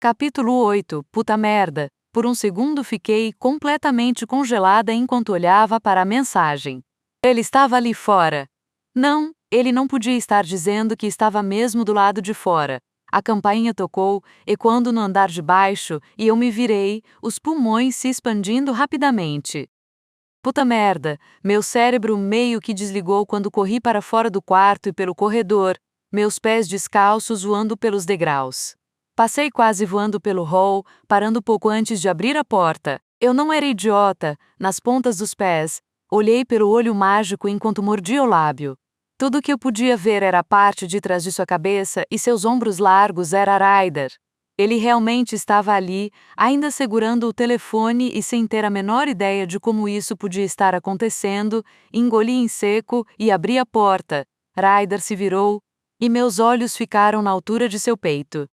Capítulo 8. Puta merda. Por um segundo fiquei completamente congelada enquanto olhava para a mensagem. Ele estava ali fora. Não, ele não podia estar dizendo que estava mesmo do lado de fora. A campainha tocou, ecoando no andar de baixo, e eu me virei, os pulmões se expandindo rapidamente. Puta merda, meu cérebro meio que desligou quando corri para fora do quarto e pelo corredor, meus pés descalços voando pelos degraus. Passei quase voando pelo hall, parando pouco antes de abrir a porta. Eu não era idiota, nas pontas dos pés. Olhei pelo olho mágico enquanto mordia o lábio. Tudo o que eu podia ver era a parte de trás de sua cabeça e seus ombros largos era Ryder. Ele realmente estava ali, ainda segurando o telefone e sem ter a menor ideia de como isso podia estar acontecendo, engoli em seco e abri a porta. Ryder se virou, e meus olhos ficaram na altura de seu peito.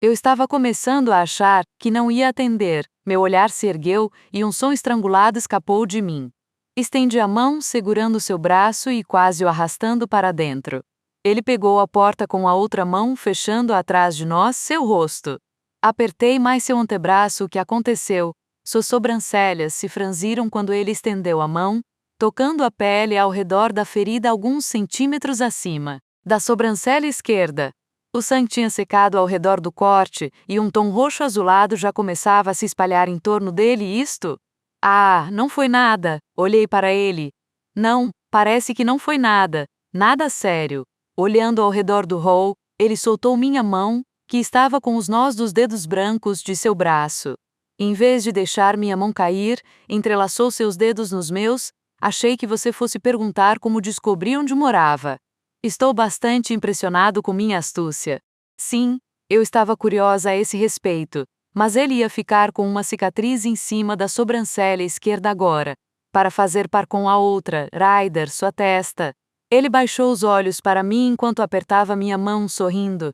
Eu estava começando a achar que não ia atender, meu olhar se ergueu e um som estrangulado escapou de mim. Estendi a mão, segurando seu braço e quase o arrastando para dentro. Ele pegou a porta com a outra mão, fechando atrás de nós seu rosto. Apertei mais seu antebraço. O que aconteceu? Suas sobrancelhas se franziram quando ele estendeu a mão, tocando a pele ao redor da ferida alguns centímetros acima da sobrancelha esquerda. O sangue tinha secado ao redor do corte, e um tom roxo azulado já começava a se espalhar em torno dele. Isto? Ah, não foi nada. Olhei para ele. Não, parece que não foi nada. Nada sério. Olhando ao redor do hall, ele soltou minha mão, que estava com os nós dos dedos brancos de seu braço. Em vez de deixar minha mão cair, entrelaçou seus dedos nos meus. Achei que você fosse perguntar como descobri onde morava. Estou bastante impressionado com minha astúcia. Sim, eu estava curiosa a esse respeito, mas ele ia ficar com uma cicatriz em cima da sobrancelha esquerda agora, para fazer par com a outra, Ryder, sua testa. Ele baixou os olhos para mim enquanto apertava minha mão, sorrindo.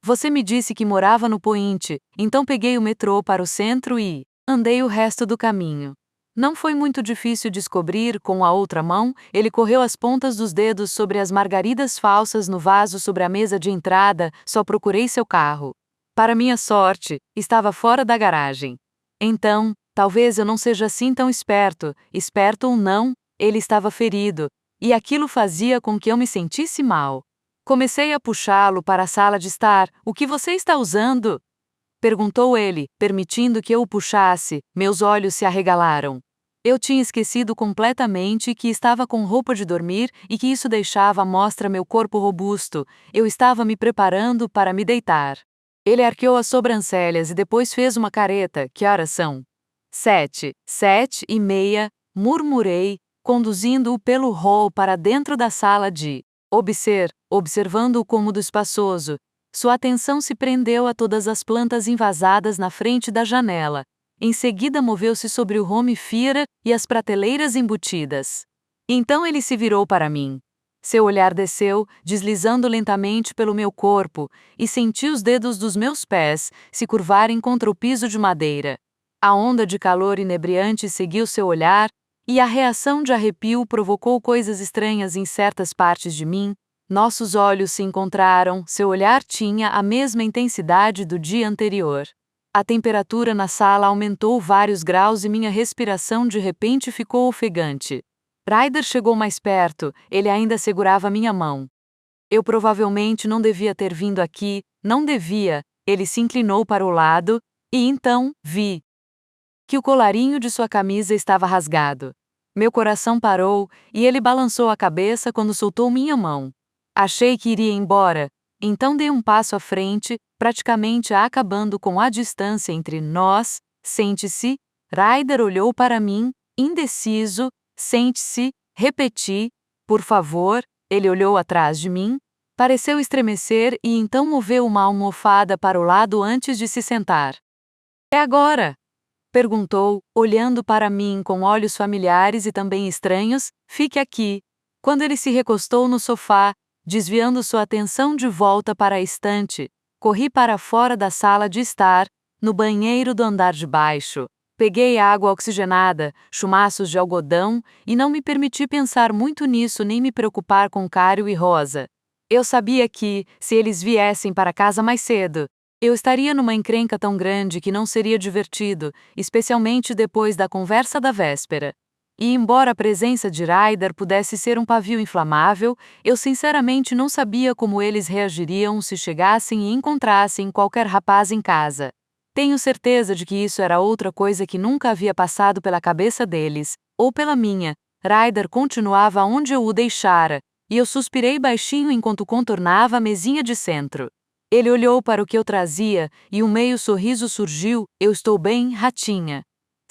Você me disse que morava no Point, então peguei o metrô para o centro e andei o resto do caminho. Não foi muito difícil descobrir. Com a outra mão, ele correu as pontas dos dedos sobre as margaridas falsas no vaso sobre a mesa de entrada. Só procurei seu carro. Para minha sorte, estava fora da garagem. Então, talvez eu não seja assim tão esperto ou não, ele estava ferido, e aquilo fazia com que eu me sentisse mal. Comecei a puxá-lo para a sala de estar. O que você está usando? Perguntou ele, permitindo que eu o puxasse. Meus olhos se arregalaram. Eu tinha esquecido completamente que estava com roupa de dormir e que isso deixava à mostra meu corpo robusto. Eu estava me preparando para me deitar. Ele arqueou as sobrancelhas e depois fez uma careta. Que horas são? 7:30, murmurei, conduzindo-o pelo hall para dentro da sala de observando o cômodo espaçoso. Sua atenção se prendeu a todas as plantas envasadas na frente da janela. Em seguida moveu-se sobre o home theater e as prateleiras embutidas. Então ele se virou para mim. Seu olhar desceu, deslizando lentamente pelo meu corpo, e senti os dedos dos meus pés se curvarem contra o piso de madeira. A onda de calor inebriante seguiu seu olhar, e a reação de arrepio provocou coisas estranhas em certas partes de mim. Nossos olhos se encontraram, seu olhar tinha a mesma intensidade do dia anterior. A temperatura na sala aumentou vários graus e minha respiração de repente ficou ofegante. Ryder chegou mais perto, ele ainda segurava minha mão. Eu provavelmente não devia ter vindo aqui, não devia. Ele se inclinou para o lado, e então, vi que o colarinho de sua camisa estava rasgado. Meu coração parou, e ele balançou a cabeça quando soltou minha mão. Achei que iria embora, então dei um passo à frente, praticamente acabando com a distância entre nós. Sente-se. Ryder olhou para mim, indeciso. Sente-se. Repeti. Por favor. Ele olhou atrás de mim. Pareceu estremecer e então moveu uma almofada para o lado antes de se sentar. É agora? Perguntou, olhando para mim com olhos familiares e também estranhos. Fique aqui. Quando ele se recostou no sofá, desviando sua atenção de volta para a estante, corri para fora da sala de estar, no banheiro do andar de baixo. Peguei água oxigenada, chumaços de algodão, e não me permiti pensar muito nisso nem me preocupar com Cário e Rosa. Eu sabia que, se eles viessem para casa mais cedo, Eu estaria numa encrenca tão grande que não seria divertido, especialmente depois da conversa da véspera. E embora a presença de Ryder pudesse ser um pavio inflamável, eu sinceramente não sabia como eles reagiriam se chegassem e encontrassem qualquer rapaz em casa. Tenho certeza de que isso era outra coisa que nunca havia passado pela cabeça deles, ou pela minha. Ryder continuava onde eu o deixara, e eu suspirei baixinho enquanto contornava a mesinha de centro. Ele olhou para o que eu trazia, e um meio sorriso surgiu. Eu estou bem, ratinha.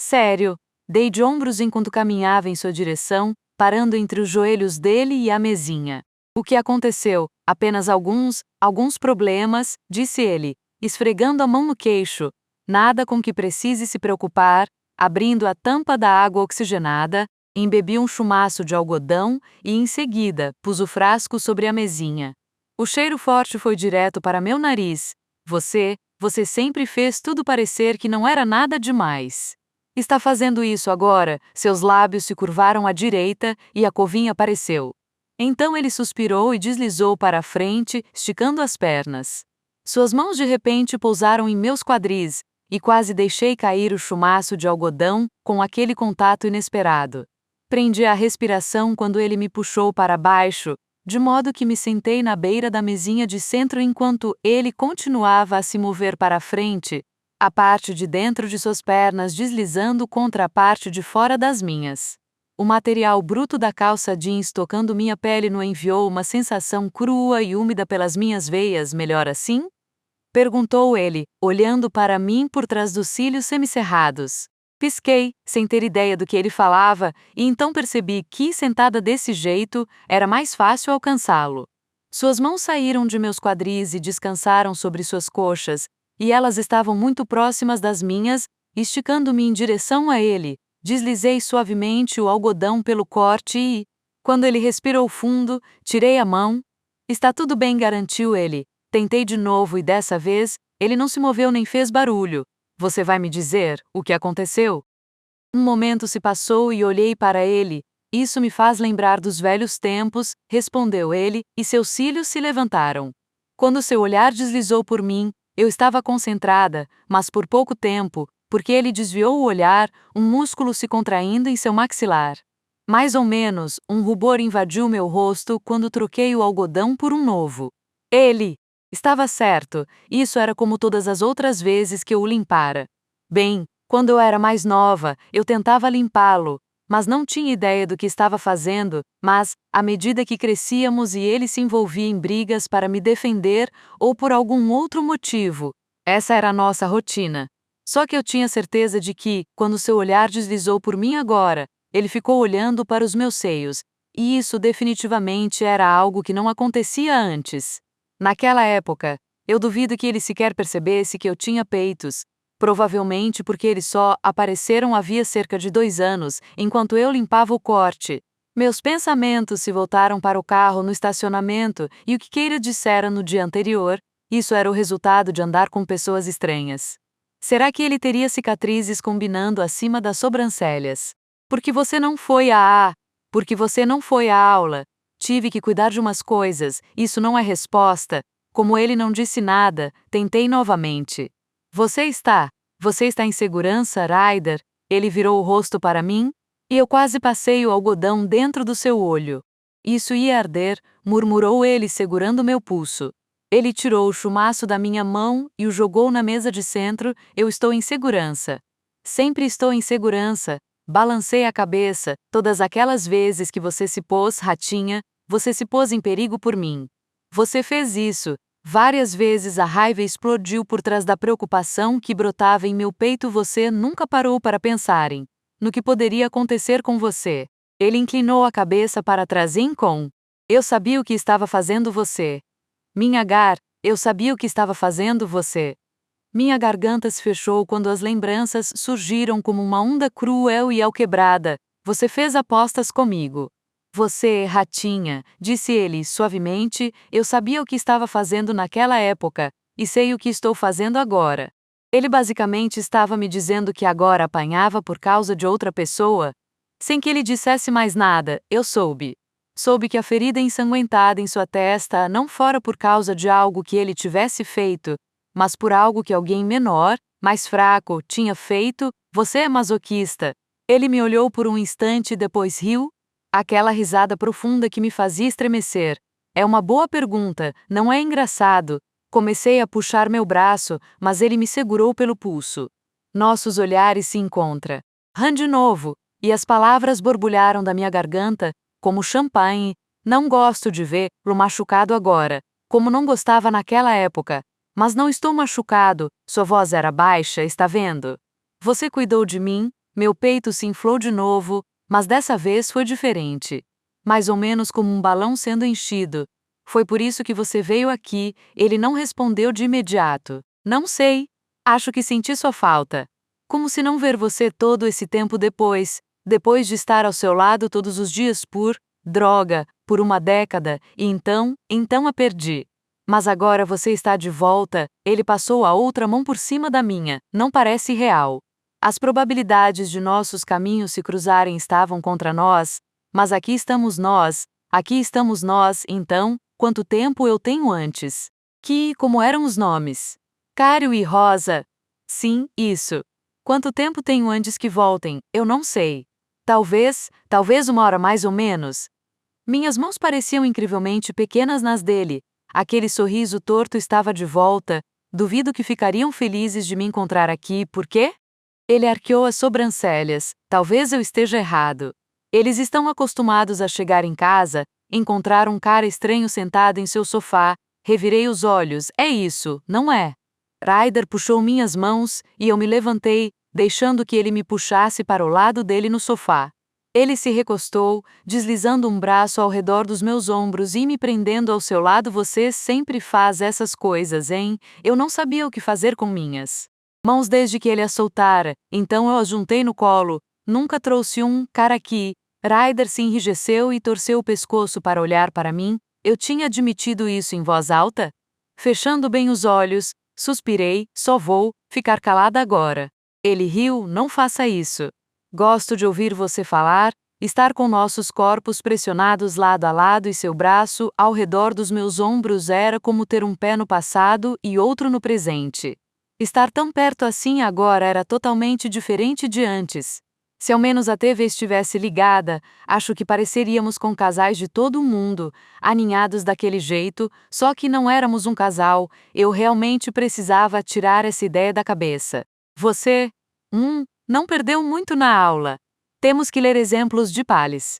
Sério. Dei de ombros enquanto caminhava em sua direção, parando entre os joelhos dele e a mesinha. O que aconteceu? Apenas alguns problemas, disse ele, esfregando a mão no queixo. Nada com que precise se preocupar. Abrindo a tampa da água oxigenada, embebi um chumaço de algodão e, em seguida, pus o frasco sobre a mesinha. O cheiro forte foi direto para meu nariz. Você sempre fez tudo parecer que não era nada demais. Está fazendo isso agora? Seus lábios se curvaram à direita e a covinha apareceu. Então ele suspirou e deslizou para a frente, esticando as pernas. Suas mãos de repente pousaram em meus quadris, e quase deixei cair o chumaço de algodão com aquele contato inesperado. Prendi a respiração quando ele me puxou para baixo, de modo que me sentei na beira da mesinha de centro enquanto ele continuava a se mover para a frente, a parte de dentro de suas pernas deslizando contra a parte de fora das minhas. O material bruto da calça jeans tocando minha pele no enviou uma sensação crua e úmida pelas minhas veias. Melhor assim? Perguntou ele, olhando para mim por trás dos cílios semicerrados. Pisquei, sem ter ideia do que ele falava, e então percebi que, sentada desse jeito, era mais fácil alcançá-lo. Suas mãos saíram de meus quadris e descansaram sobre suas coxas, e elas estavam muito próximas das minhas, esticando-me em direção a ele. Deslizei suavemente o algodão pelo corte e, quando ele respirou fundo, tirei a mão. Está tudo bem, garantiu ele. Tentei de novo e dessa vez, ele não se moveu nem fez barulho. Você vai me dizer o que aconteceu? Um momento se passou e olhei para ele. Isso me faz lembrar dos velhos tempos, respondeu ele, e seus cílios se levantaram. Quando seu olhar deslizou por mim, eu estava concentrada, mas por pouco tempo, porque ele desviou o olhar, um músculo se contraindo em seu maxilar. Mais ou menos, um rubor invadiu meu rosto quando troquei o algodão por um novo. Ele! Estava certo, isso era como todas as outras vezes que eu o limpara. Bem, quando eu era mais nova, eu tentava limpá-lo, mas não tinha ideia do que estava fazendo, mas, à medida que crescíamos e ele se envolvia em brigas para me defender ou por algum outro motivo, essa era a nossa rotina. Só que eu tinha certeza de que, quando seu olhar deslizou por mim agora, ele ficou olhando para os meus seios, e isso definitivamente era algo que não acontecia antes. Naquela época, eu duvido que ele sequer percebesse que eu tinha peitos, provavelmente porque eles só apareceram havia cerca de 2 anos, enquanto eu limpava o corte. Meus pensamentos se voltaram para o carro no estacionamento e o que Keira dissera no dia anterior. Isso era o resultado de andar com pessoas estranhas. Será que ele teria cicatrizes combinando acima das sobrancelhas? Porque você não foi à aula. Tive que cuidar de umas coisas, isso não é resposta. Como ele não disse nada, tentei novamente. Você está em segurança, Ryder? Ele virou o rosto para mim, e eu quase passei o algodão dentro do seu olho. Isso ia arder, murmurou ele segurando meu pulso. Ele tirou o chumaço da minha mão e o jogou na mesa de centro. Eu estou em segurança. Sempre estou em segurança. Balancei a cabeça. Todas aquelas vezes que você se pôs, ratinha, você se pôs em perigo por mim. Você fez isso. Várias vezes a raiva explodiu por trás da preocupação que brotava em meu peito. Você nunca parou para pensar no que poderia acontecer com você. Ele inclinou a cabeça para trás eu sabia o que estava fazendo você. Eu sabia o que estava fazendo você. Minha garganta se fechou quando as lembranças surgiram como uma onda cruel e alquebrada. Você fez apostas comigo. Você, ratinha, disse ele suavemente, eu sabia o que estava fazendo naquela época, e sei o que estou fazendo agora. Ele basicamente estava me dizendo que agora apanhava por causa de outra pessoa. Sem que ele dissesse mais nada, eu soube. Soube que a ferida ensanguentada em sua testa não fora por causa de algo que ele tivesse feito. mas por algo que alguém menor, mais fraco, tinha feito. Você é masoquista. Ele me olhou por um instante e depois riu. Aquela risada profunda que me fazia estremecer. É uma boa pergunta, não é engraçado. Comecei a puxar meu braço, mas ele me segurou pelo pulso. Nossos olhares se encontram. De novo, e as palavras borbulharam da minha garganta, como champanhe. Não gosto de ver-lo machucado agora, como não gostava naquela época. Mas não estou machucado, sua voz era baixa, está vendo? Você cuidou de mim, meu peito se inflou de novo, mas dessa vez foi diferente. Mais ou menos como um balão sendo enchido. Foi por isso que você veio aqui, ele não respondeu de imediato. Não sei. Acho que senti sua falta. Como se não ver você todo esse tempo depois de estar ao seu lado todos os dias droga, por uma década, e então a perdi. Mas agora você está de volta, ele passou a outra mão por cima da minha, não parece real. As probabilidades de nossos caminhos se cruzarem estavam contra nós, mas aqui estamos nós, então, quanto tempo eu tenho antes? Como eram os nomes? Cário e Rosa. Sim, isso. Quanto tempo tenho antes que voltem? Eu não sei. Talvez 1 hora mais ou menos. Minhas mãos pareciam incrivelmente pequenas nas dele. Aquele sorriso torto estava de volta. Duvido que ficariam felizes de me encontrar aqui, por quê? Ele arqueou as sobrancelhas. Talvez eu esteja errado. Eles estão acostumados a chegar em casa, encontrar um cara estranho sentado em seu sofá. Revirei os olhos. É isso, não é? Ryder puxou minhas mãos e eu me levantei, deixando que ele me puxasse para o lado dele no sofá. Ele se recostou, deslizando um braço ao redor dos meus ombros e me prendendo ao seu lado. Você sempre faz essas coisas, hein? Eu não sabia o que fazer com minhas mãos desde que ele as soltara, então eu as juntei no colo. Nunca trouxe um cara aqui. Ryder se enrijeceu e torceu o pescoço para olhar para mim. Eu tinha admitido isso em voz alta? Fechando bem os olhos, suspirei, só vou ficar calada agora. Ele riu, não faça isso. Gosto de ouvir você falar, estar com nossos corpos pressionados lado a lado e seu braço ao redor dos meus ombros era como ter um pé no passado e outro no presente. Estar tão perto assim agora era totalmente diferente de antes. Se ao menos a TV estivesse ligada, acho que pareceríamos com casais de todo o mundo, aninhados daquele jeito, só que não éramos um casal. Eu realmente precisava tirar essa ideia da cabeça. Você, não perdeu muito na aula. Temos que ler exemplos de Palles.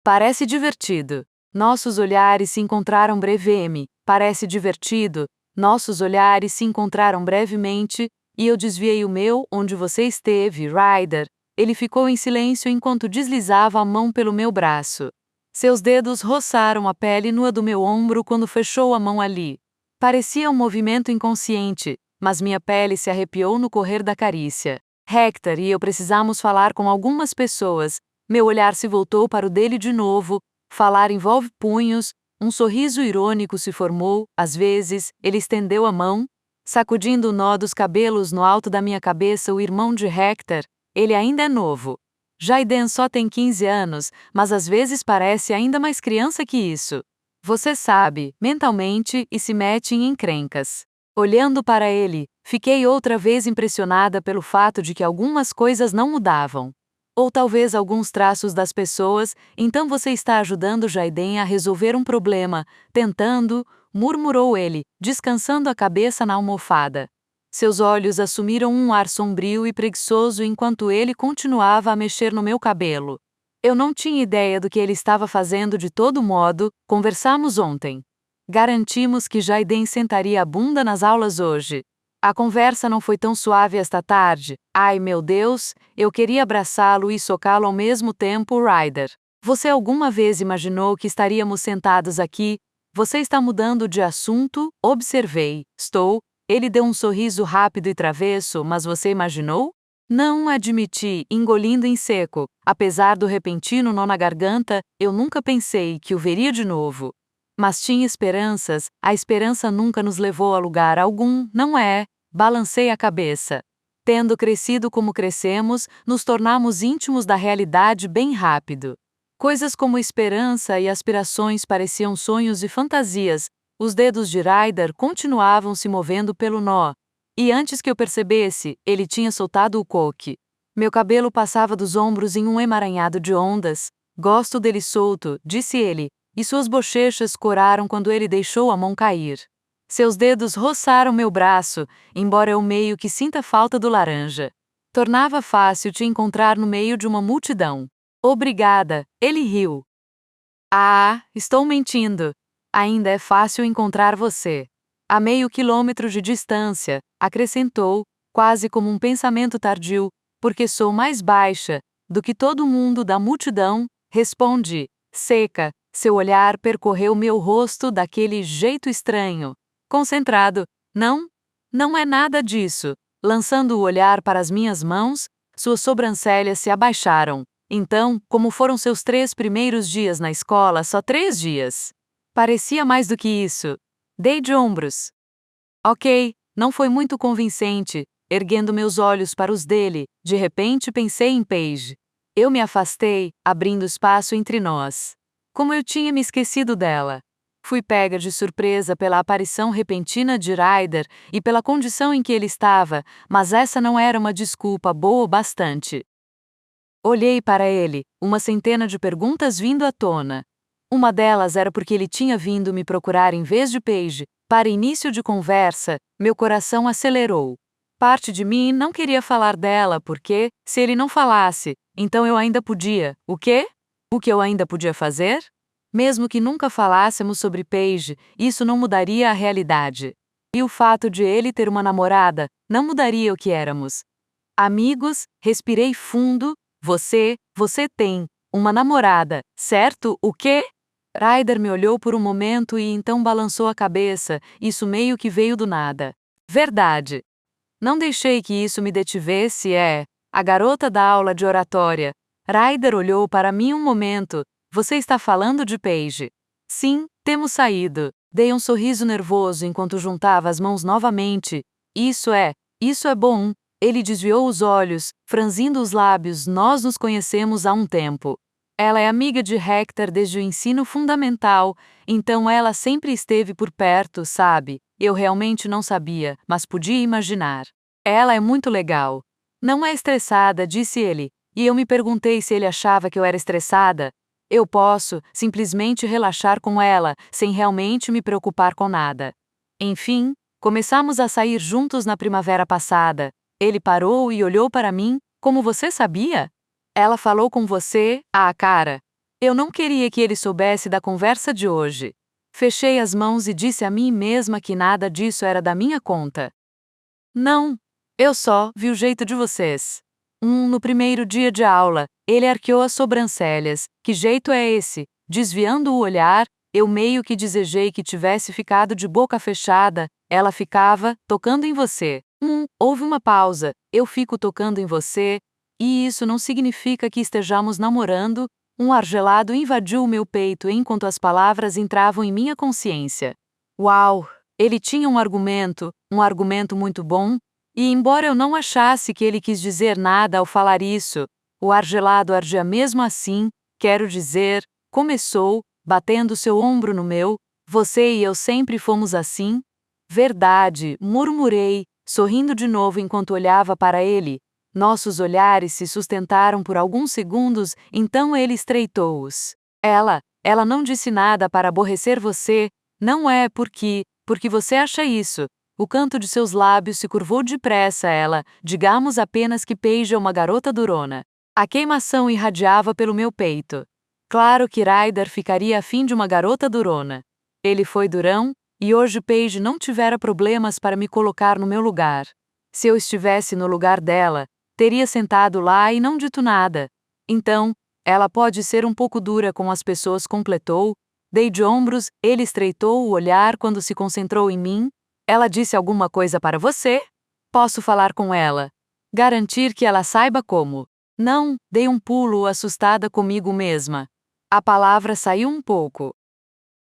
Parece divertido. Nossos olhares se encontraram brevemente. Parece divertido. Nossos olhares se encontraram brevemente, e eu desviei o meu onde você esteve, Ryder. Ele ficou em silêncio enquanto deslizava a mão pelo meu braço. Seus dedos roçaram a pele nua do meu ombro quando fechou a mão ali. Parecia um movimento inconsciente, mas minha pele se arrepiou no correr da carícia. Hector e eu precisamos falar com algumas pessoas. Meu olhar se voltou para o dele de novo. Falar envolve punhos. Um sorriso irônico se formou. Às vezes, ele estendeu a mão, sacudindo o nó dos cabelos no alto da minha cabeça. O irmão de Hector. Ele ainda é novo. Jaiden só tem 15 anos, mas às vezes parece ainda mais criança que isso. Você sabe, mentalmente, e se mete em encrencas. Olhando para ele, fiquei outra vez impressionada pelo fato de que algumas coisas não mudavam. Ou talvez alguns traços das pessoas. Então você está ajudando Jaiden a resolver um problema, tentando, murmurou ele, descansando a cabeça na almofada. Seus olhos assumiram um ar sombrio e preguiçoso enquanto ele continuava a mexer no meu cabelo. Eu não tinha ideia do que ele estava fazendo de todo modo. Conversamos ontem. Garantimos que Jaiden sentaria a bunda nas aulas hoje. A conversa não foi tão suave esta tarde. Ai meu Deus, eu queria abraçá-lo e socá-lo ao mesmo tempo, Ryder. Você alguma vez imaginou que estaríamos sentados aqui? Você está mudando de assunto? Observei. Estou. Ele deu um sorriso rápido e travesso, mas você imaginou? Não, admiti, engolindo em seco. Apesar do repentino nó na garganta, eu nunca pensei que o veria de novo. Mas tinha esperanças. A esperança nunca nos levou a lugar algum, não é? Balancei a cabeça. Tendo crescido como crescemos, nos tornamos íntimos da realidade bem rápido. Coisas como esperança e aspirações pareciam sonhos e fantasias. Os dedos de Ryder continuavam se movendo pelo nó. E antes que eu percebesse, ele tinha soltado o coque. Meu cabelo passava dos ombros em um emaranhado de ondas. Gosto dele solto, disse ele, e suas bochechas coraram quando ele deixou a mão cair. Seus dedos roçaram meu braço, embora eu meio que sinta falta do laranja. Tornava fácil te encontrar no meio de uma multidão. Obrigada, ele riu. Ah, estou mentindo. Ainda é fácil encontrar você. A meio quilômetro de distância, acrescentou, quase como um pensamento tardio, porque sou mais baixa do que todo mundo da multidão, respondi, seca. Seu olhar percorreu meu rosto daquele jeito estranho. Concentrado. Não? Não é nada disso. Lançando o olhar para as minhas mãos, suas sobrancelhas se abaixaram. Então, como foram seus 3 primeiros dias na escola, só 3 dias? Parecia mais do que isso. Dei de ombros. Ok, não foi muito convincente, erguendo meus olhos para os dele, de repente pensei em Paige. Eu me afastei, abrindo espaço entre nós. Como eu tinha me esquecido dela. Fui pega de surpresa pela aparição repentina de Ryder e pela condição em que ele estava, mas essa não era uma desculpa boa o bastante. Olhei para ele, uma centena de perguntas vindo à tona. Uma delas era porque ele tinha vindo me procurar em vez de Paige. Para início de conversa, meu coração acelerou. Parte de mim não queria falar dela porque, se ele não falasse, então eu ainda podia. O quê? O que eu ainda podia fazer? Mesmo que nunca falássemos sobre Paige, isso não mudaria a realidade. E o fato de ele ter uma namorada não mudaria o que éramos. Amigos, respirei fundo. Você tem uma namorada, certo? O quê? Ryder me olhou por um momento e então balançou a cabeça, isso meio que veio do nada. Verdade. Não deixei que isso me detivesse, a garota da aula de oratória. Ryder olhou para mim um momento. Você está falando de Paige? Sim, temos saído. Dei um sorriso nervoso enquanto juntava as mãos novamente. Isso é bom. Ele desviou os olhos, franzindo os lábios. Nós nos conhecemos há um tempo. Ela é amiga de Hector desde o ensino fundamental, então ela sempre esteve por perto, sabe? Eu realmente não sabia, mas podia imaginar. Ela é muito legal. Não é estressada, disse ele, e eu me perguntei se ele achava que eu era estressada. Eu posso, simplesmente relaxar com ela, sem realmente me preocupar com nada. Enfim, começamos a sair juntos na primavera passada. Ele parou e olhou para mim, como você sabia? Ela falou com você, cara. Eu não queria que ele soubesse da conversa de hoje. Fechei as mãos e disse a mim mesma que nada disso era da minha conta. Não. Eu só vi o jeito de vocês. No primeiro dia de aula, ele arqueou as sobrancelhas. Que jeito é esse? Desviando o olhar, eu meio que desejei que tivesse ficado de boca fechada. Ela ficava, tocando em você. Houve uma pausa. Eu fico tocando em você. E isso não significa que estejamos namorando. Um ar gelado invadiu o meu peito enquanto as palavras entravam em minha consciência. Uau! Ele tinha um argumento muito bom, e embora eu não achasse que ele quis dizer nada ao falar isso, o ar gelado ardia mesmo assim, quero dizer, começou, batendo seu ombro no meu, você e eu sempre fomos assim? Verdade, murmurei, sorrindo de novo enquanto olhava para ele. Nossos olhares se sustentaram por alguns segundos, então ele estreitou-os. Ela não disse nada para aborrecer você, não é porque você acha isso. O canto de seus lábios se curvou depressa. Digamos apenas que Paige é uma garota durona. A queimação irradiava pelo meu peito. Claro que Ryder ficaria afim de uma garota durona. Ele foi durão, e hoje Paige não tivera problemas para me colocar no meu lugar. Se eu estivesse no lugar dela, teria sentado lá e não dito nada. Então, ela pode ser um pouco dura com as pessoas, completou. Dei de ombros, ele estreitou o olhar quando se concentrou em mim. Ela disse alguma coisa para você? Posso falar com ela. Garantir que ela saiba como. Não, dei um pulo assustada comigo mesma. A palavra saiu um pouco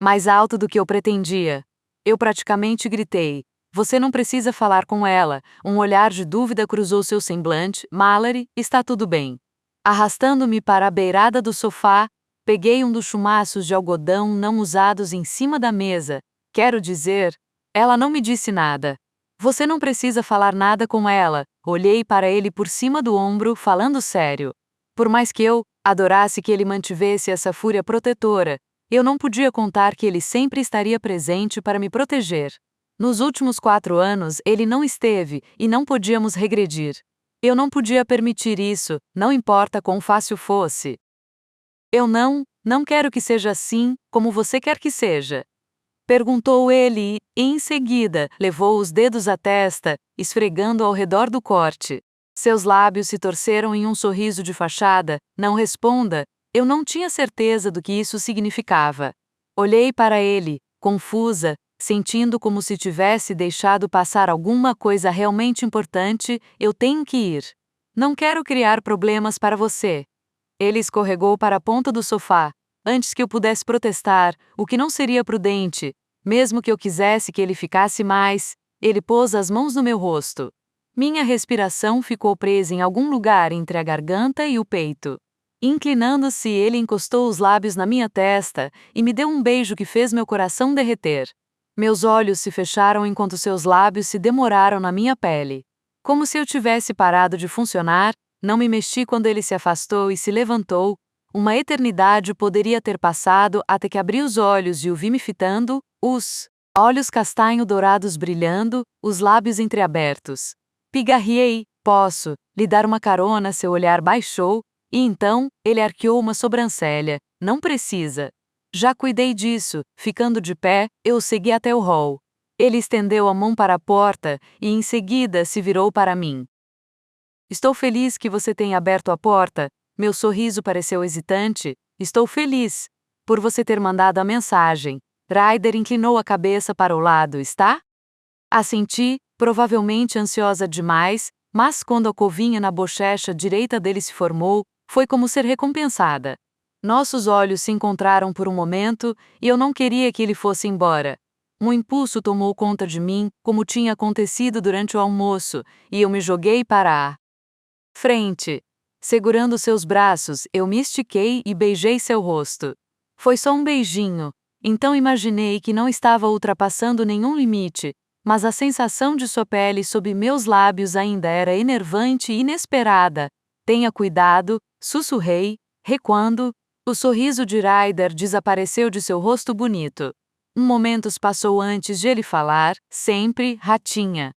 mais alto do que eu pretendia. Eu praticamente gritei. Você não precisa falar com ela. Um olhar de dúvida cruzou seu semblante. Mallory, está tudo bem. Arrastando-me para a beirada do sofá, peguei um dos chumaços de algodão não usados em cima da mesa. Quero dizer, ela não me disse nada. Você não precisa falar nada com ela. Olhei para ele por cima do ombro, falando sério. Por mais que eu adorasse que ele mantivesse essa fúria protetora, eu não podia contar que ele sempre estaria presente para me proteger. Nos últimos 4 anos ele não esteve, e não podíamos regredir. Eu não podia permitir isso, não importa quão fácil fosse. Eu não quero que seja assim, como você quer que seja. Perguntou ele e, em seguida, levou os dedos à testa, esfregando ao redor do corte. Seus lábios se torceram em um sorriso de fachada. Não responda. Eu não tinha certeza do que isso significava. Olhei para ele, confusa, sentindo como se tivesse deixado passar alguma coisa realmente importante. Eu tenho que ir. Não quero criar problemas para você. Ele escorregou para a ponta do sofá, antes que eu pudesse protestar, o que não seria prudente. Mesmo que eu quisesse que ele ficasse mais, ele pôs as mãos no meu rosto. Minha respiração ficou presa em algum lugar entre a garganta e o peito. Inclinando-se, ele encostou os lábios na minha testa e me deu um beijo que fez meu coração derreter. Meus olhos se fecharam enquanto seus lábios se demoraram na minha pele. Como se eu tivesse parado de funcionar, não me mexi quando ele se afastou e se levantou. Uma eternidade poderia ter passado até que abri os olhos e o vi me fitando, os olhos castanho-dourados brilhando, os lábios entreabertos. Pigarriei. Posso lhe dar uma carona? Seu olhar baixou, e então, ele arqueou uma sobrancelha. Não precisa. Já cuidei disso. Ficando de pé, eu o segui até o hall. Ele estendeu a mão para a porta e em seguida se virou para mim. Estou feliz que você tenha aberto a porta. Meu sorriso pareceu hesitante. Estou feliz por você ter mandado a mensagem. Ryder inclinou a cabeça para o lado. Está? Assenti, provavelmente ansiosa demais, mas quando a covinha na bochecha direita dele se formou, foi como ser recompensada. Nossos olhos se encontraram por um momento e eu não queria que ele fosse embora. Um impulso tomou conta de mim, como tinha acontecido durante o almoço, e eu me joguei para a frente. Segurando seus braços, eu me estiquei e beijei seu rosto. Foi só um beijinho, então imaginei que não estava ultrapassando nenhum limite, mas a sensação de sua pele sob meus lábios ainda era enervante e inesperada. Tenha cuidado, sussurrei, recuando. O sorriso de Ryder desapareceu de seu rosto bonito. Um momento se passou antes de ele falar, sempre, ratinha.